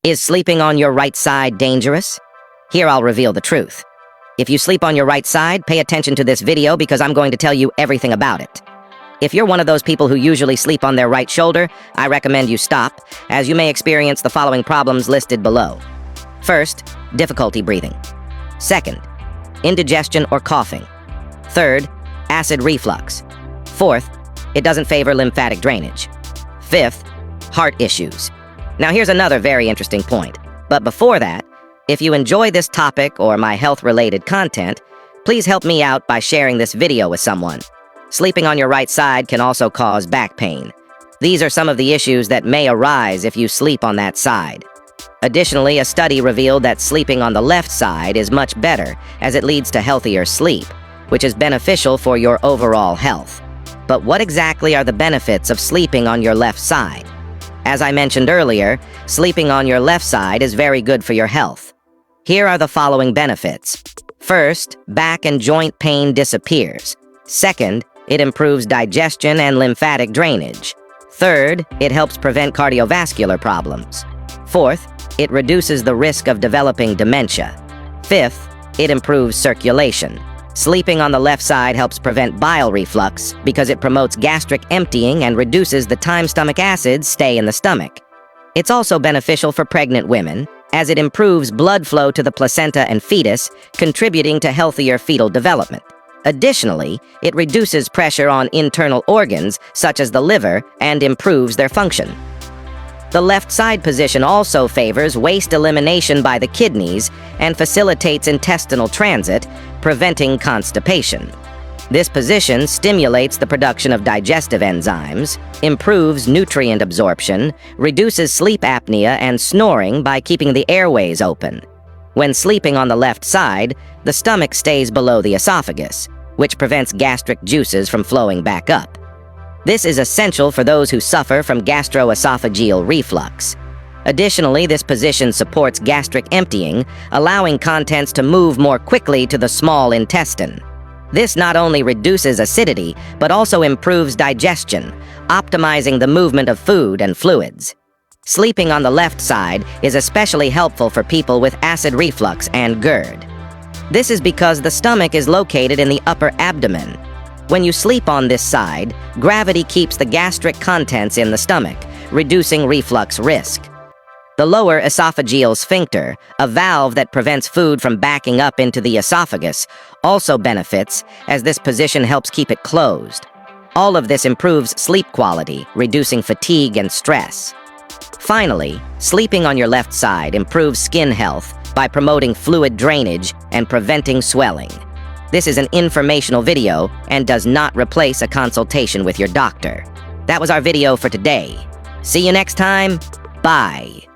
Is sleeping on your right side dangerous? Here I'll reveal the truth. If you sleep on your right side, pay attention to this video because I'm going to tell you everything about it. If you're one of those people who usually sleep on their right shoulder, I recommend you stop, as you may experience the following problems listed below. First, difficulty breathing. Second, indigestion or coughing. Third, acid reflux. Fourth, it doesn't favor lymphatic drainage. Fifth, heart issues. Now here's another very interesting point. But before that, if you enjoy this topic or my health-related content, please help me out by sharing this video with someone. Sleeping on your right side can also cause back pain. These are some of the issues that may arise if you sleep on that side. Additionally, a study revealed that sleeping on the left side is much better, as it leads to healthier sleep, which is beneficial for your overall health. But what exactly are the benefits of sleeping on your left side? As I mentioned earlier, sleeping on your left side is very good for your health. Here are the following benefits. First, back and joint pain disappears. Second, it improves digestion and lymphatic drainage. Third, it helps prevent cardiovascular problems. Fourth, it reduces the risk of developing dementia. Fifth, it improves circulation. Sleeping on the left side helps prevent bile reflux because it promotes gastric emptying and reduces the time stomach acids stay in the stomach. It's also beneficial for pregnant women, as it improves blood flow to the placenta and fetus, contributing to healthier fetal development. Additionally, it reduces pressure on internal organs, such as the liver, and improves their function. The left side position also favors waste elimination by the kidneys and facilitates intestinal transit, preventing constipation. This position stimulates the production of digestive enzymes, improves nutrient absorption, reduces sleep apnea and snoring by keeping the airways open. When sleeping on the left side, the stomach stays below the esophagus, which prevents gastric juices from flowing back up. This is essential for those who suffer from gastroesophageal reflux. Additionally, this position supports gastric emptying, allowing contents to move more quickly to the small intestine. This not only reduces acidity, but also improves digestion, optimizing the movement of food and fluids. Sleeping on the left side is especially helpful for people with acid reflux and GERD. This is because the stomach is located in the upper abdomen. When you sleep on this side, gravity keeps the gastric contents in the stomach, reducing reflux risk. The lower esophageal sphincter, a valve that prevents food from backing up into the esophagus, also benefits, as this position helps keep it closed. All of this improves sleep quality, reducing fatigue and stress. Finally, sleeping on your left side improves skin health by promoting fluid drainage and preventing swelling. This is an informational video and does not replace a consultation with your doctor. That was our video for today. See you next time. Bye.